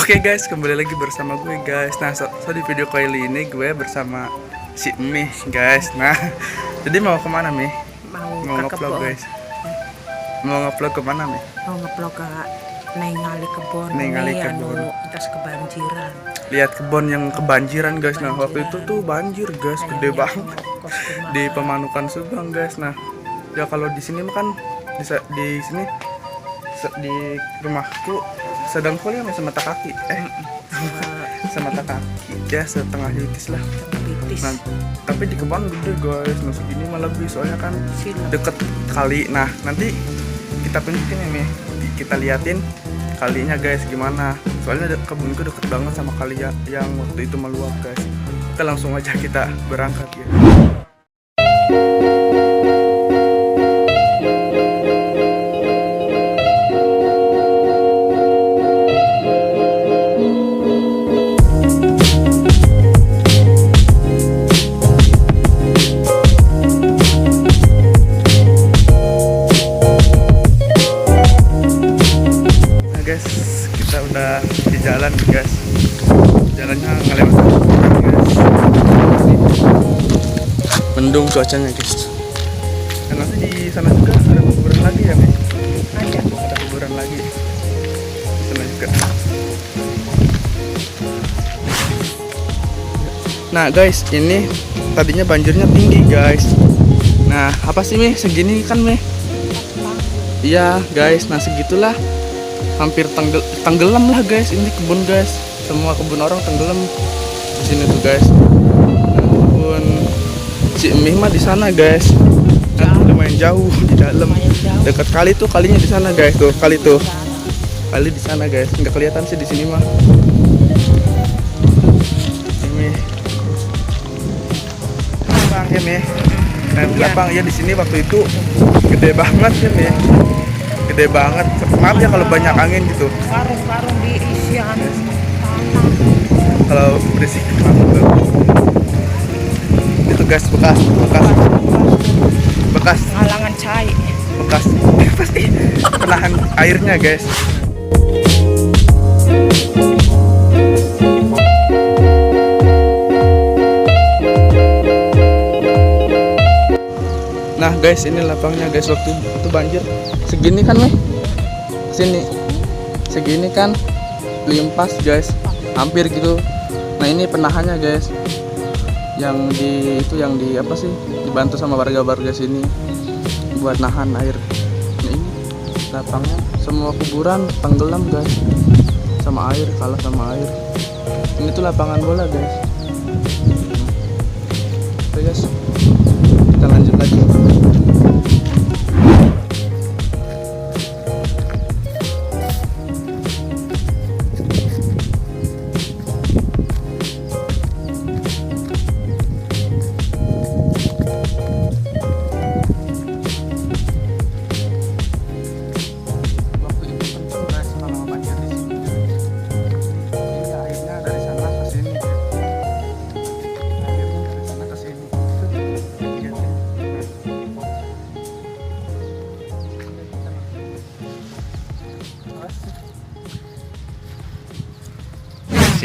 Oke guys, kembali lagi bersama gue guys. Nah, di video kali ini gue bersama si Mih guys. Nah, jadi mau kemana Mih? Mau nge-vlog guys. Mau nge-vlog kemana Mih? Mau nge-vlog ke Nengali kebon. Nengali kebon. Terus kebanjiran. Lihat kebon yang kebanjiran guys. Nah, waktu itu tuh banjir guys, gede banget di Pemanukan Subang guys. Nah, ya kalau di sini kan di sini di rumahku sedang kuliah semata kaki semata kaki ya setengah litis lah. Nah, tapi di kebun gede guys, nah segini malah lebih soalnya kan deket kali. Nah nanti kita tunjukin ini, kita liatin kalinya guys gimana, soalnya kebunku deket banget sama kali yang waktu itu meluap guys. Kita langsung aja kita berangkat ya. Kita udah di jalan guys, jalannya ngelewat guys, mendung cuacanya guys. Dan nanti di sana juga ada kuburan lagi ya Mei? Ada kuburan lagi di sana juga. Nah guys, ini tadinya banjirnya tinggi guys. Nah apa sih Mei, segini kan Mei? Iya guys, nah segitulah, hampir tenggelam lah guys ini kebun guys, semua kebun orang tenggelam di sini tuh guys. Nah, kebun si Emih mah di sana guys, kan lumayan jauh di dalam, dekat kali tuh, kalinya di sana guys, tuh kali di sana guys, nggak kelihatan sih di sini mah. Emih lapang ya Mih, nah lapang ya di sini waktu itu gede banget ya Mih. Gede banget, maaf ya kalau banyak angin gitu. Karung-karung diisi tanah. Kalau berisik itu guys, bekas Halangan cai. bekas pasti penahan airnya guys. Nah guys, ini lapangnya guys, waktu itu banjir segini kan Meh, sini segini kan limpas guys, hampir gitu. Nah ini penahannya guys, yang di apa sih, dibantu sama warga-warga sini buat nahan air. Nah, ini lapangnya semua kuburan tenggelam guys sama air, kalah sama air. Ini tuh lapangan bola guys. Oke guys, kita lanjut lagi.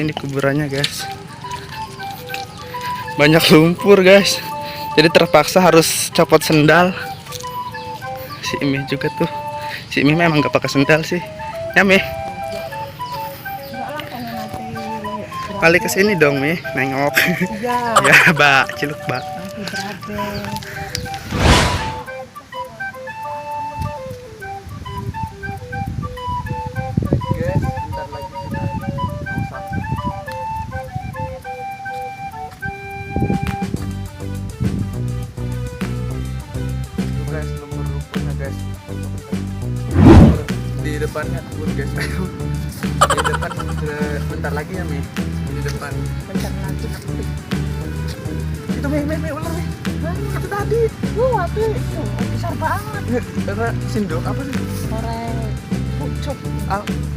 Ini kuburannya guys, banyak lumpur guys, jadi terpaksa harus copot sendal. Si Imi juga tuh, si Imi memang gak pakai sendal sih ya Mih. Balik ke sini dong Mih, nengok. Ya Mbak, ciluk Mbak. Di depannya kebun guys. Di depan bentar lagi ya Mei, di depan Bentar lagi. itu Mei ular Mei, itu tadi Tapi itu besar banget. karena sindok apa sih, Orang pucuk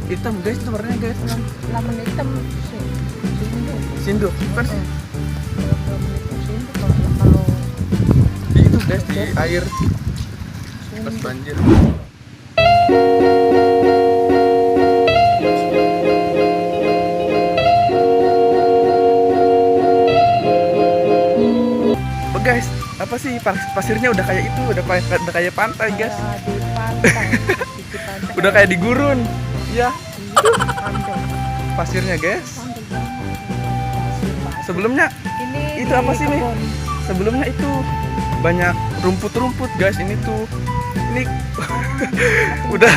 hitam guys, itu warnanya guys, laman hitam sih. sindok bukan sih, Kalau di itu guys, di air pas banjir. apa sih pasirnya udah kayak itu, udah kayak pantai guys, Kayak di pantai. Di pantai. udah kayak di gurun ya Pandai. pasirnya guys. Pandai banget. Pasir, pasir. Sebelumnya Ini itu di apa sih, Mi? kebun. sebelumnya itu banyak rumput-rumput guys, ini tuh ini udah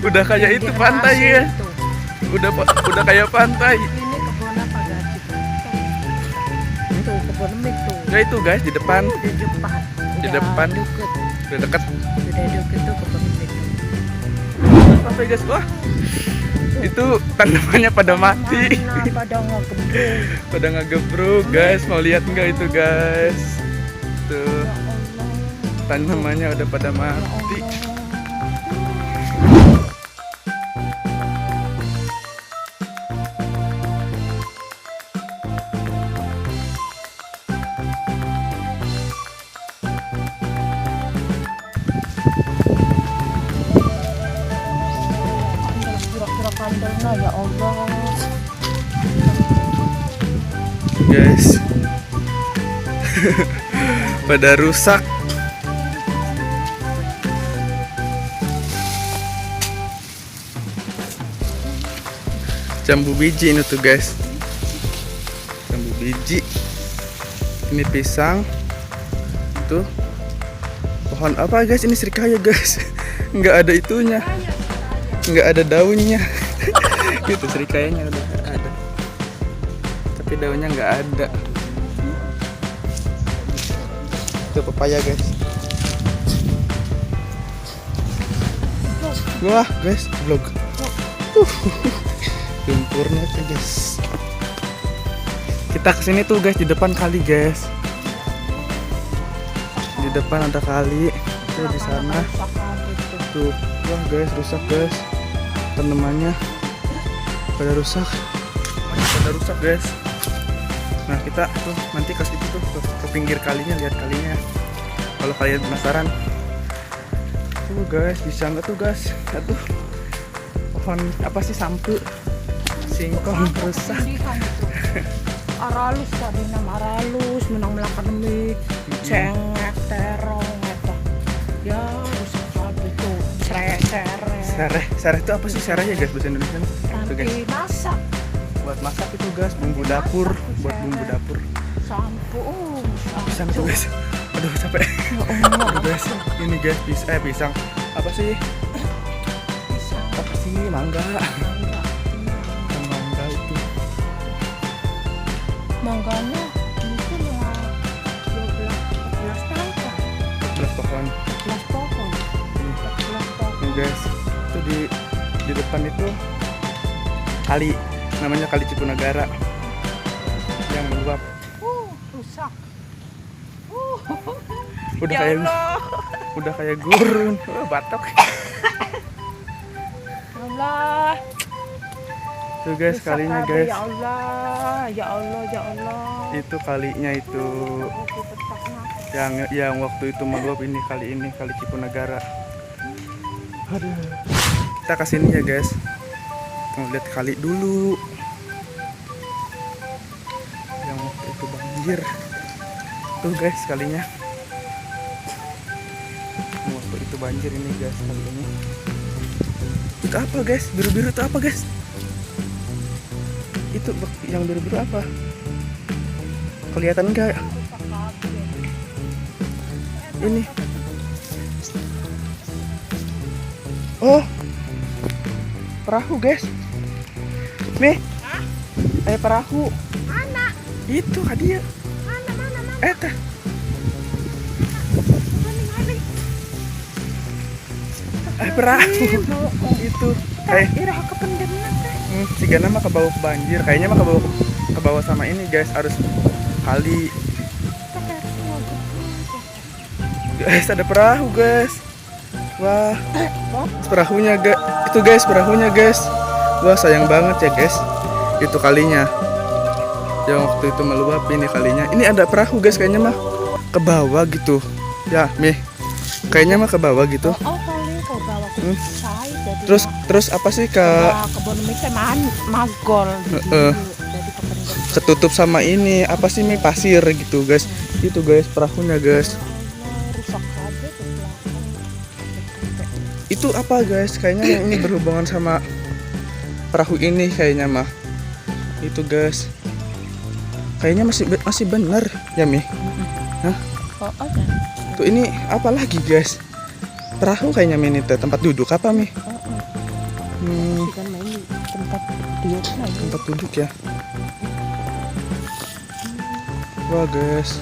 udah kayak itu Pinggir pantai pasir ya, itu. udah kayak pantai. Ini kebun apa gaji? Itu kebun itu. Ya itu guys di depan, Di depan. Di Udah depan. deket. udah deket Udah deket tuh kebun itu. pantai guys. Wah itu tanamannya pada mati, Mana pada ngegebrek. pada ngegebruk guys. Mau lihat nggak itu guys? Tuh Ya Allah. tanamannya udah pada Ya mati. Allah. Kira-kira kandangnya ya Allah. Guys pada rusak. Jambu biji ini tuh guys, jambu biji. Ini pisang. Tuh pohon apa guys, ini serikaya guys. Nggak ada itunya, nggak ada daunnya. Gitu serikayanya udah ada, tapi daunnya nggak ada. Itu pepaya guys. Wah guys, vlog. Lumpurnya tuh guys. Kita kesini tuh guys, di depan kali guys. Di depan ada kali. Tuh di sana. Tuh, wah guys, rusak guys. Tanamannya pada rusak. Pada rusak guys. Nah kita tuh nanti ke situ tuh, ke pinggir kalinya, lihat kalinya. Kalau kalian penasaran. Tuh guys, bisa nggak tuh guys? Tuh pohon apa sih, sampu, singkong rusak. Aralus tadi nama aralus menang melakukan mie cengek terong apa ya rusak kabeh tuh sereh Sereh itu apa sih sereh ya guys bahasa Indonesia? Tuh guys, nanti masak buat masak itu guys, bumbu dapur, buat bumbu dapur. sampo Pisang tuh guys. Aduh capek. Aduh guys, ini guys pisang. Apa sih? Apa sih? Mangga. Mangga itu. mangganya mungkin ya 12 tahun kan 11 pohon. 12 pohon 12 pohon Nih guys, itu di depan itu kali, namanya Kali Cipunagara yang meluap. rusak Udah ya kayak Allah udah kayak gurun. Batok. ya Allah Tuh guys, rusak kalinya kabeh, guys. ya Allah ya Allah ya Allah Itu kalinya itu yang waktu itu meluap, ini Kali Cipunagara. Aduh. Kita kesini ya guys, mau lihat kali dulu yang waktu itu banjir. Tuh guys kalinya, waktu itu banjir ini guys kalinya. Itu apa guys, biru-biru itu apa guys? Itu yang biru-biru apa? Kelihatan enggak? Ini. Oh. Perahu, guys. Nih. Perahu. mana Itu hadiah. mana Tah. Perahu. Itu. irah kependem nanti Si Gana mah kebawa ke banjir. Kayaknya mah kebawa sama ini, guys. Arus kali. Guys, ada perahu, guys. Wah. Perahunya, guys. Itu, guys, perahunya, guys. Wah, sayang banget ya, guys. Itu kalinya. Yang waktu itu meluap, ini kalinya. Ini ada perahu, guys, kayaknya mah ke bawah gitu. Ya, Mi. Kayaknya mah ke bawah gitu. oh kali kau bawa ke saya jadi Terus apa sih kebun misalnya magol Heeh. jadi kependem ketutup sama ini apa sih, Mi, pasir gitu, guys. Itu guys perahunya guys. Rusak kabeh ke belakang. Itu apa guys? Kayaknya yang ini berhubungan sama perahu ini kayaknya mah. Itu guys. Kayaknya masih benar ya Mi. Hah? Oh, ada. Tuh ini apa lagi guys? Perahu kayaknya Mi ini teh tempat duduk apa Mi? Si kan main di tempat duduk lagi. Tempat duduk ya. Wah guys.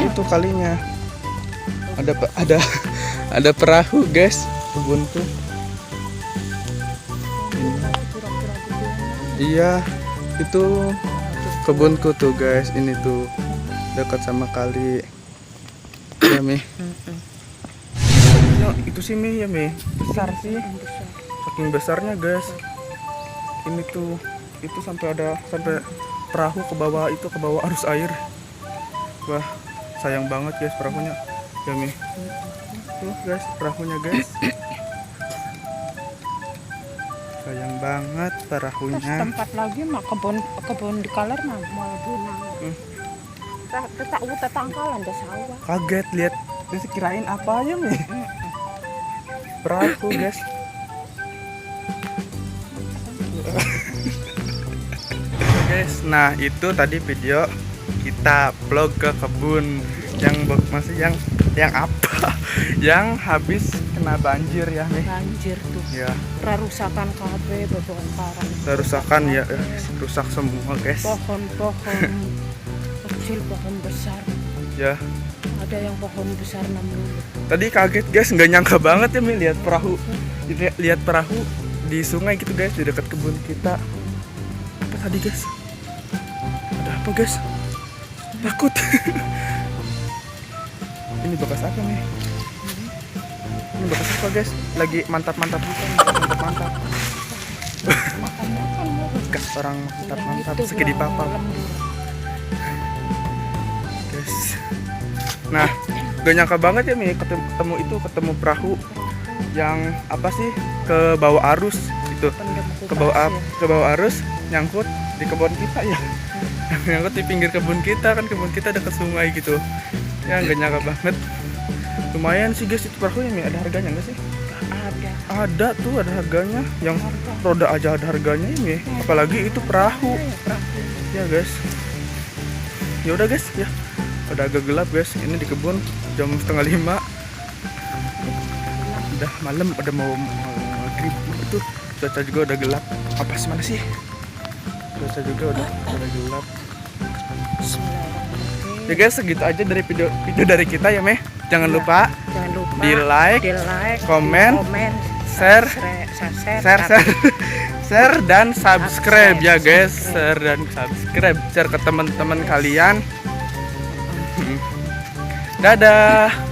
Itu kalinya. Ada perahu guys. Kebun tuh. Kira-kira gitu. Iya, itu kebunku tuh guys. Ini tuh dekat sama kali. Ya Mi. Ya, itu sih Mi ya Mi. Besar sih. Besar. Saking besarnya guys. Ini tuh itu sampai perahu ke bawah arus air. Wah, sayang banget guys perahunya. Ya Mi. Tuh guys, perahunya guys. Sayang banget Terus perahunya. tempat lagi mah kebun di Kaler mah mau bunang. Tetangkalan deh sawah. Kaget lihat. Terus kirain apa aja Mi? Perahu guys. Guys, nah itu tadi video kita vlog ke kebun yang apa? Yang habis kena banjir ya Mi. Banjir tuh. Ya, Rarusakan kabeh bebongkaran. kerusakan ya, rusak semua guys. Pohon-pohon kecil, pohon besar. Ya, Ada yang pohon besar 6 dulu. tadi kaget guys, nggak nyangka banget ya Mi lihat perahu di sungai gitu guys, di dekat kebun kita. Apa tadi guys? Ada apa guys? Takut. Ini bekas apa nih? Ini bekas apa guys? Lagi mantap-mantap gitu, mantap-mantap. Makan-makan mau. Bekas orang mantap-mantap, Itu segede belang papa lembur. guys. Nah, gak nyangka banget ya Mi ketemu perahu yang apa sih ke bawah arus itu. Ke bawah arus nyangkut di kebun kita ya. Nyangkut di pinggir kebun kita, kan kebun kita dekat sungai gitu ya. Nggak nyangka banget. Lumayan sih guys itu perahu ya Mi. Ada harganya nggak sih? Ada tuh, ada harganya. Yang roda aja ada harganya ya Mi. Apalagi itu perahu ya guys. Ya udah guys ya, udah agak gelap guys. Ini di kebun jam 4:30. Udah malam, udah mau maghrib itu. Cuaca juga udah gelap. Apa sih mana sih? Cuaca juga udah gelap. Ya guys, segitu aja dari video dari kita ya Meh. Jangan lupa di like, komen, share, dan subscribe ya guys. Share dan subscribe, share ke teman-teman kalian. Dadah.